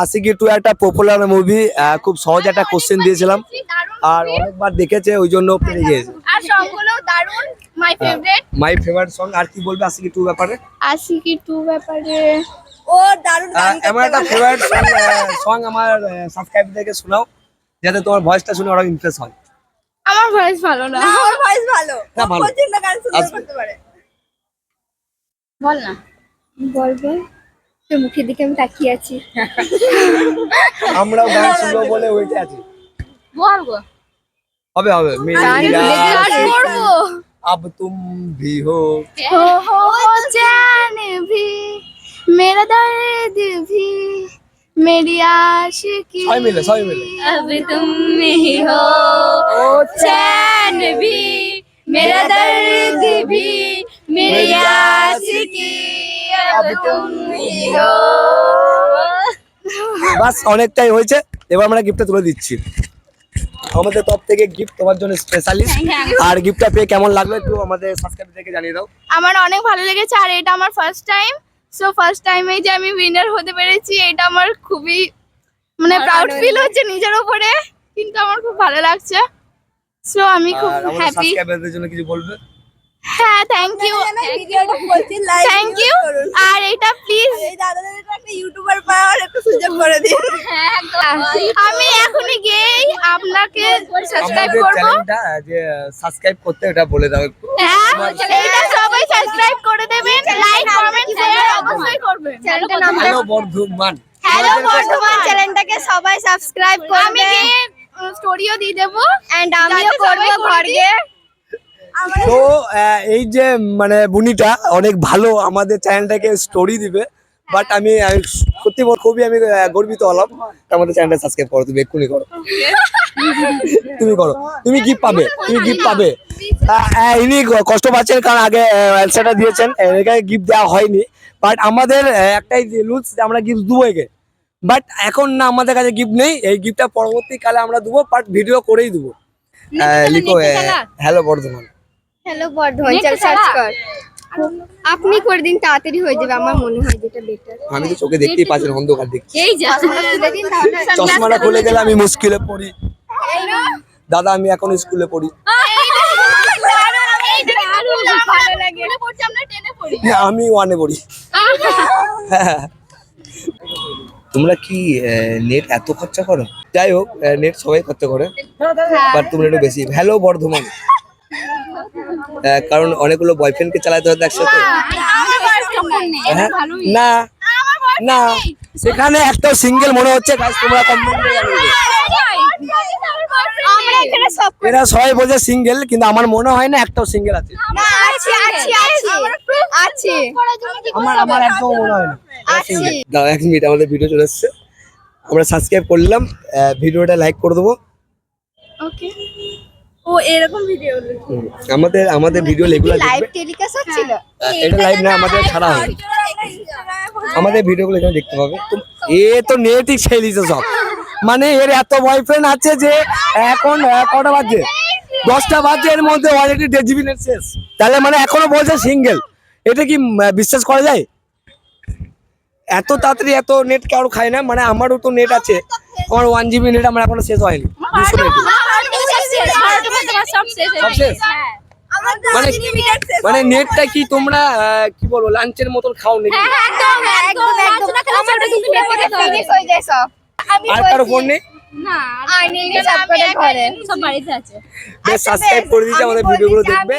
Aashiqui two একটা popular movie, খুব সহজ একটা কোশ্চেন দিয়েছিলাম আর অনেকবার দেখেছে ওই জন্য পেরে গিয়েছে। আর সবগুলো দারুণ, my favourite. My favourite song. আর কি বলবে আশিকি টু ব্যাপারে? আশিকি টু ব্যাপারে ও দারুণ গান আমার একটা ফেভারিট সং আমার সাবস্ক্রাইবারদেরকে শোনাও, যাতে তোমার ভয়েসটা শুনে ওরা ইমপ্রেস হয়। আমার ভয়েস ভালো না। ওর ভয়েস ভালো, না, ভালো। প্রচন্ড গান সুন্দর করতে পারে। বল না। বলবে তোর মুখের দিকে আমি তাকিয়ে আছি। আমরাও গান শুনবো বলে ওইটা আছে। বল গো। হবে হবে। গান করবো। अब तुम भी हो हो जान भी मेरा दर्द भी मेरी आशिकी सही मिले। अब तुम ही हो चैन भी मेरा दर्द भी मेरी आशिकी अब तुम ही हो। বাস অনেকটাই হয়েছে, এবার আমরা গিফটটা তুলে দিচ্ছি। আমাদের তরফ থেকে গিফট তোমার জন্য স্পেশালি। আর গিফটটা পেয়ে কেমন লাগলো একটু আমাদের সাবস্ক্রাইবারদেরকে জানিয়ে দাও। আমার অনেক ভালো লেগেছে, আর এটা আমার ফার্স্ট টাইম। সো ফার্স্ট টাইমেই যে আমি উইনার হতে পেরেছি, এটা আমার খুবই মানে প্রাউড ফিল হচ্ছে নিজের উপরে, কিন্তু আমার খুব ভালো লাগছে। সো আমি খুব আর আমাদের হ্যাপি। সাবস্ক্রাইবারদের জন্য কিছু বলবে? হ্যাঁ, থ্যাংক ইউ। ভিডিওটা বলছি লাইক থ্যাংক ইউ। আর এটা প্লিজ এই দাদাদের একটা ইউটিউবার পাওয়ার একটু সুযোগ করে দিন। আমি এখনই গিয়েই আপনাকে সাবস্ক্রাইব আমাদের করব। চ্যানেলটা যে সাবস্ক্রাইব করতে এটা বলে দাও একটু। হ্যাঁ, এটা সবাই সাবস্ক্রাইব করে দেবেন, লাইক কমেন্ট শেয়ার অবশ্যই করবেন। চ্যানেলটার নাম হ্যালো বর্ধমান। হ্যালো বর্ধমান চ্যানেলটাকে সবাই সাবস্ক্রাইব আমি করবে গিয়ে স্টোরিও দিয়ে দেবো, এন্ড আমিও করব ঘর গিয়ে। তো এই যে মানে বুনিটা অনেক ভালো আমাদের চ্যানেলটাকে স্টোরি দিবে, বাট আমি সত্যি খুবই আমি গর্বিত হলাম। আমাদের চ্যানেলটা সাবস্ক্রাইব করো, তুমি এক্ষুনি করো। তুমি করো, তুমি গিফট পাবে। ইনি কষ্ট পাচ্ছেন কারণ আগে অ্যান্সারটা দিয়েছেন, এখানে গিফট দেওয়া হয়নি। বাট আমাদের একটাই রুলস যে আমরা গিফট দেবো একে, বাট এখন না আমাদের কাছে গিফট নেই। এই গিফটটা পরবর্তীকালে আমরা দেবো, বাট ভিডিও করেই দেবো। লিখো হ্যালো বর্ধমান। হ্যালো বর্ধমান চল সার্চ কর। আপনি করে দিন, তাড়াতাড়ি হয়ে যাবে আমার মনে হয়, যেটা বেটার। আমি তো চোখে দেখতেই পাচ্ছি না, অন্ধকার দেখছি। এই যা খুলে দিন তাহলে। চশমাটা খুলে গেলে আমি মুশকিলে পড়ি। দাদা আমি এখন স্কুলে পড়ি। ভালো লাগে। আমরা টেনে পড়ি। আমি ওয়ানে পড়ি। তোমরা কি নেট এত খরচা করো? যাই হোক, নেট সবাই খরচা করে, বাট তোমরা একটু বেশি। হ্যালো বর্ধমান, কারণ অনেকগুলো বয়ফ্রেন্ডকে চালাতে হতো একসাথে। হ্যাঁ? না না, সেখানে একটাও সিঙ্গেল মনে হচ্ছে। গাইস তোমরা কমেন্টে জানিয়ে দিও। আমরা এখানে সব এরা সবাই বলছে সিঙ্গেল, কিন্তু আমার মনে হয় না একটাও সিঙ্গেল আছে। না আছে আছে আছে আমার একদম মনে হয় না। দাও এক মিনিট, আমাদের ভিডিও চলে এসছে, আমরা সাবস্ক্রাইব করলাম, ভিডিওটা লাইক করে দেবো। ওকে। ও এরকম ভিডিও আমাদের ভিডিও রেগুলার লাইভ দেখবে। টেলিকাস্ট হচ্ছিল। এটা লাইভ না, আমাদের ছাড়া হয়। আমাদের ভিডিওগুলো এখানে দেখতে পাবে। তো এ তো নেটই ছেড়ে দিয়েছে সব, মানে এর এত বয়ফ্রেন্ড আছে যে এখন কটা বাজে, 10টা বাজে, এর মধ্যে অলরেডি 1.5 GB নেট শেষ। তাহলে মানে এখনো বলছে সিঙ্গেল, এটা কি বিশ্বাস করা যায়? এত তাড়াতাড়ি এত নেট কারো খায় না। মানে আমারও তো নেট আছে, আমার 1 GB নেট আমার এখনো শেষ হয়নি। 200 নেট সব শেষ। মানে নেটটা কি তোমরা কি বলবো লাঞ্চের মতন খাও নাকি? আর কারো ফোন নেই? না, সব বাড়িতে আছে। সাবস্ক্রাইব করে দিয়েছে, আমাদের ভিডিওগুলো দেখবে।